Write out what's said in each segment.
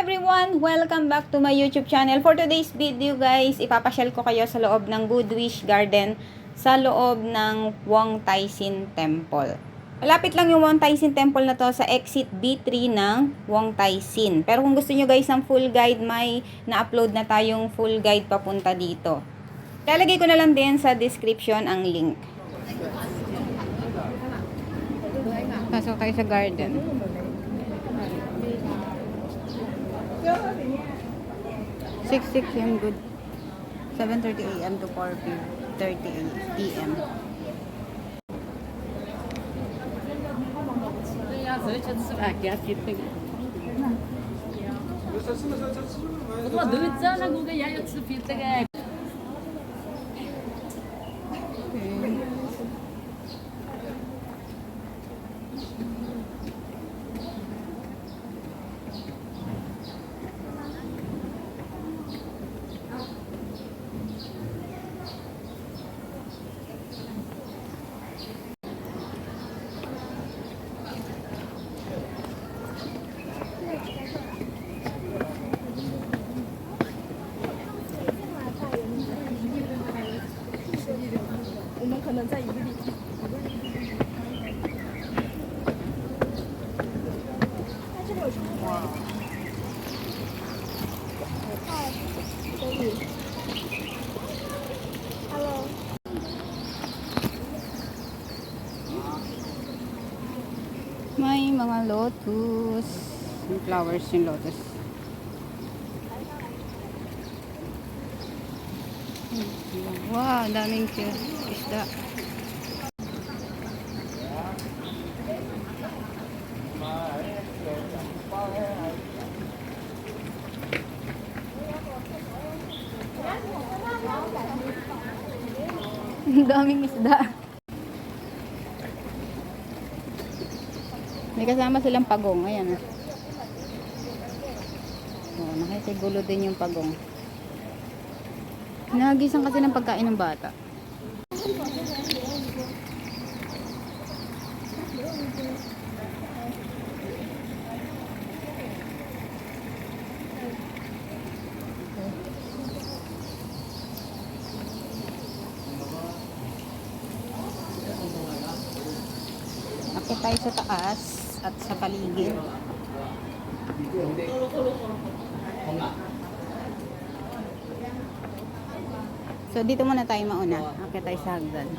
everyone! Welcome back to my YouTube channel. For today's video guys, ipapasyal ko kayo sa loob ng Good Wish Garden sa loob ng Wong Tai Sin Temple. Malapit lang yung Wong Tai Sin Temple na to sa exit B3 ng Wong Tai Sin. Pero kung gusto nyo guys ng full guide, may na-upload na tayong full guide papunta dito. Lalagay ko na lang din sa description ang link. Pasok tayo sa garden. 6 a.m. good. 7:30 a.m. to 4:30 p.m. May mga lotus. Yung flowers yung lotus. Wow, daming cute isda. Daming isda. May kasama silang pagong. Ayan. Oh, nakikigulo din yung pagong. Nagisan kasi ng pagkain ng bata. Akit tayo sa taas at sa paligid. So dito muna tayo mauna. Akit tayo sa hagdan.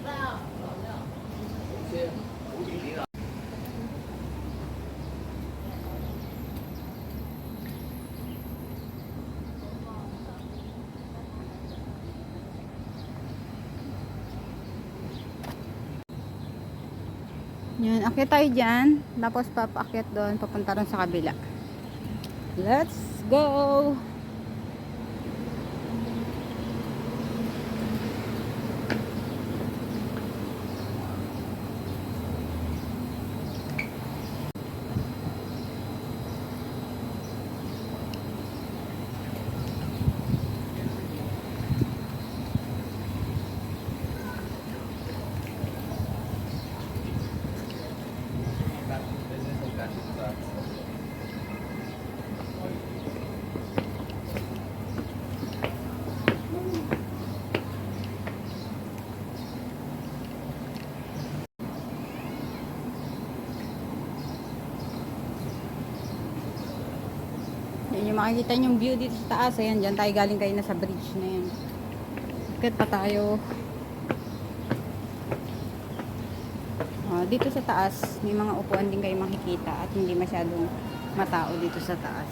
Yan, akit tayo dyan. Tapos papaakyat doon, papunta rin sa kabila. Let's go! Yan yung makikita yung view dito sa taas. Ayan, dyan tayo galing kayo na sa bridge na yan. Akit pa tayo. Dito sa taas, may mga upuan din kayo makikita at hindi masyadong matao dito sa taas.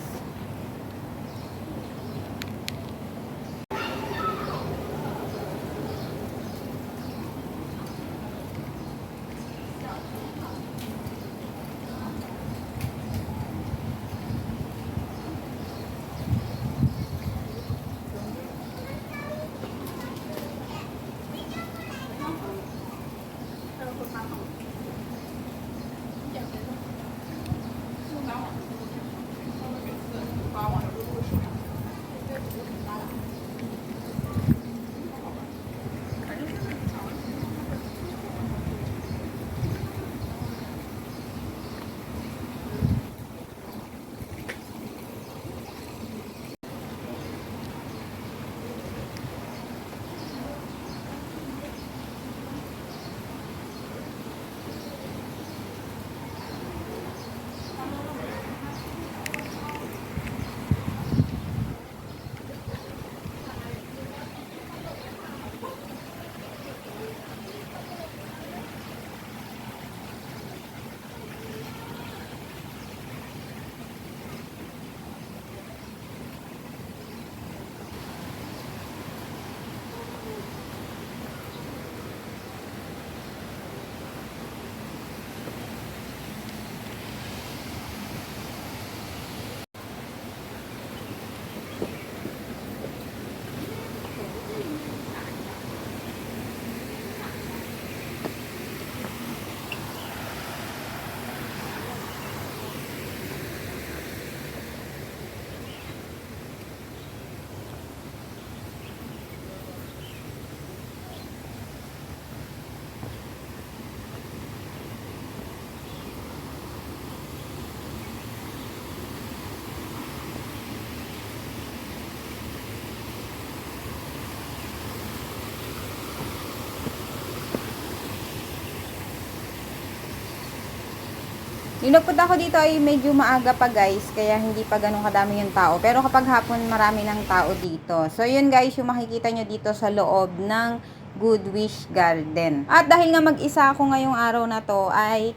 Yung nagpunta ako dito ay medyo maaga pa guys, kaya hindi pa ganun kadami yung tao. Pero kapag hapon, marami ng tao dito. So yun guys, yung makikita nyo dito sa loob ng Good Wish Garden. At dahil nga mag-isa ako ngayong araw na to, ay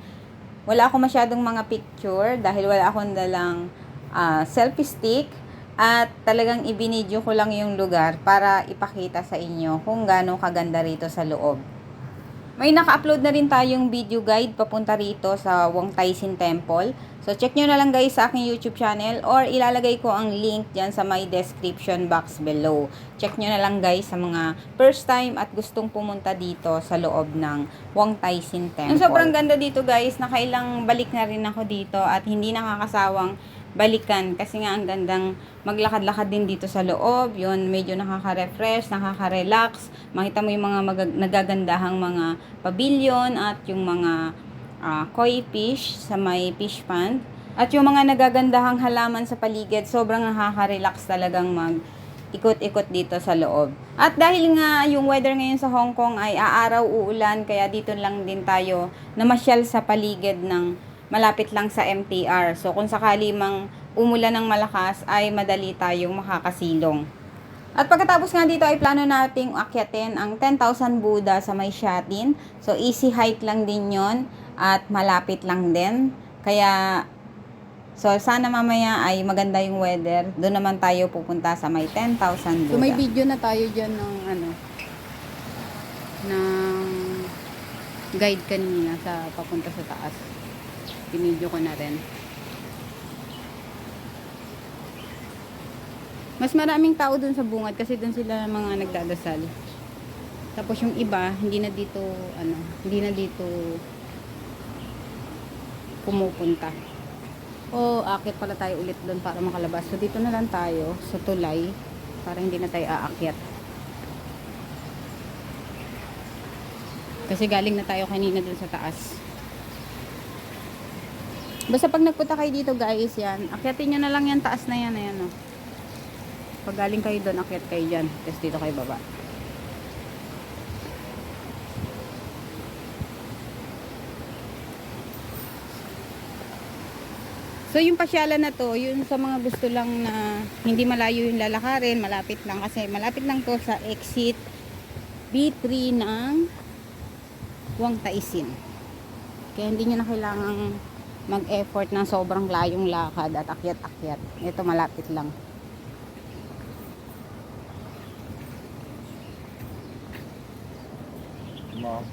wala ako masyadong mga picture dahil wala akong dalang selfie stick. At talagang ibinidyo ko lang yung lugar para ipakita sa inyo kung gaano kaganda rito sa loob. May naka-upload na rin tayong video guide papunta rito sa Wong Tai Sin Temple. So, check nyo na lang guys sa aking YouTube channel or ilalagay ko ang link dyan sa my description box below. Check nyo na lang guys sa mga first time at gustong pumunta dito sa loob ng Wong Tai Sin Temple. Ang sobrang ganda dito guys, nakailang balik na rin ako dito at hindi nakakasawang balikan kasi nga ang gandang maglakad-lakad din dito sa loob. Yun, medyo nakaka-refresh, nakaka-relax. Makita mo yung mga nagagandahang mga pavilion at yung mga koi fish sa may fish pond. At yung mga nagagandahang halaman sa paligid, sobrang nakaka-relax talagang ikot-ikot dito sa loob. At dahil nga yung weather ngayon sa Hong Kong ay aaraw uulan, kaya dito lang din tayo namasyal sa paligid ng malapit lang sa MTR. So, kung sakali mang umulan ng malakas, ay madali tayong makakasilong. At pagkatapos nga dito ay plano nating akyatin ang 10,000 Buddha sa may Shatin. So, easy hike lang din yon at malapit lang din. Kaya, so, sana mamaya ay maganda yung weather. Doon naman tayo pupunta sa may 10,000 Buddha. So, may video na tayo dyan ng ng guide kanina sa papunta sa taas. Pinidyo ko na rin. Mas maraming tao dun sa bungad kasi dun sila mga nagdadasal. Tapos yung iba, hindi na dito pumupunta. O, akit pala tayo ulit dun para makalabas. So, dito na lang tayo sa tulay para hindi na tayo aakyat. Kasi galing na tayo kanina dun sa taas. Basta pag nagpunta kayo dito guys, yan, akyatin nyo na lang yan, taas na yan, ayan o. Pag galing kayo doon, akyat kayo dyan, tapos dito kayo baba. So yung pasyalan na to, yun sa mga gusto lang na hindi malayo yung lalakarin, malapit lang, kasi malapit lang to sa exit B3 ng Wong Tai Sin. Kaya hindi nyo na kailangang mag-effort ng sobrang layong lakad at akyat-akyat. Ito malapit lang. Mom.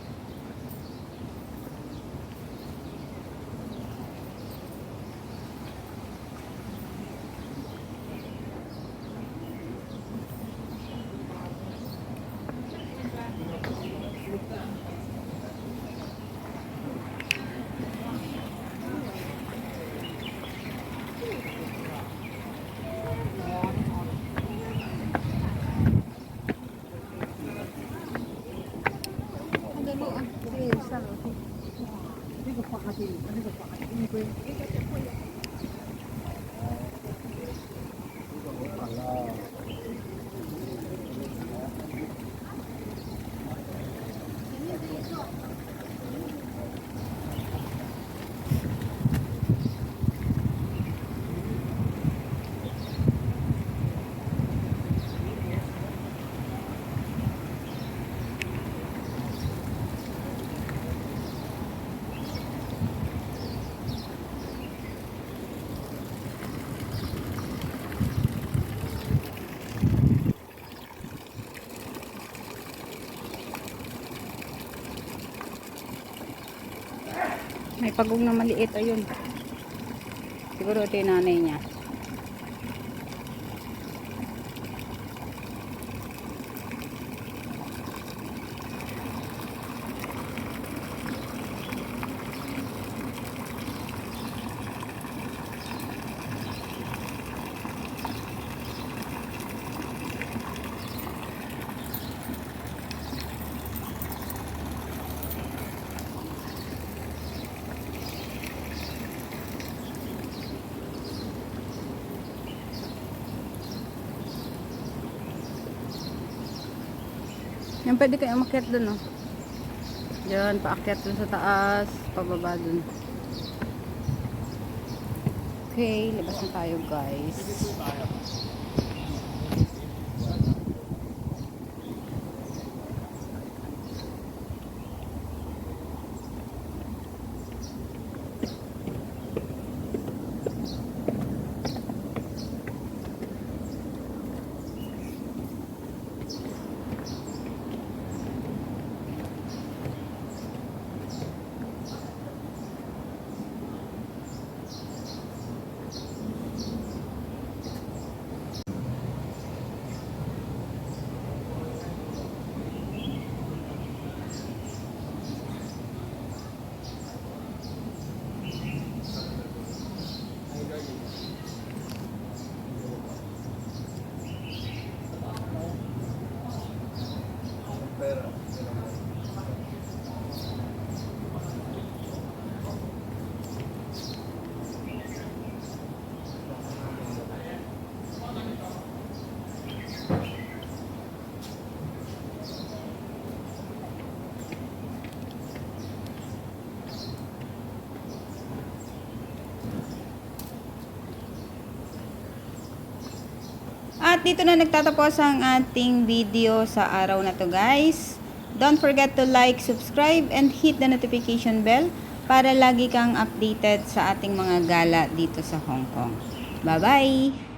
May pagong na maliit, ayun. Siguro ito yung nanay niya. Yan, pwede kayo umakyat dun, oh. Diyan, paakyat dun sa taas, pababa dun. Okay, labas na tayo guys. At dito na nagtatapos ang ating video sa araw na to guys. Don't forget to like, subscribe, and hit the notification bell para lagi kang updated sa ating mga gala dito sa Hong Kong. Bye-bye!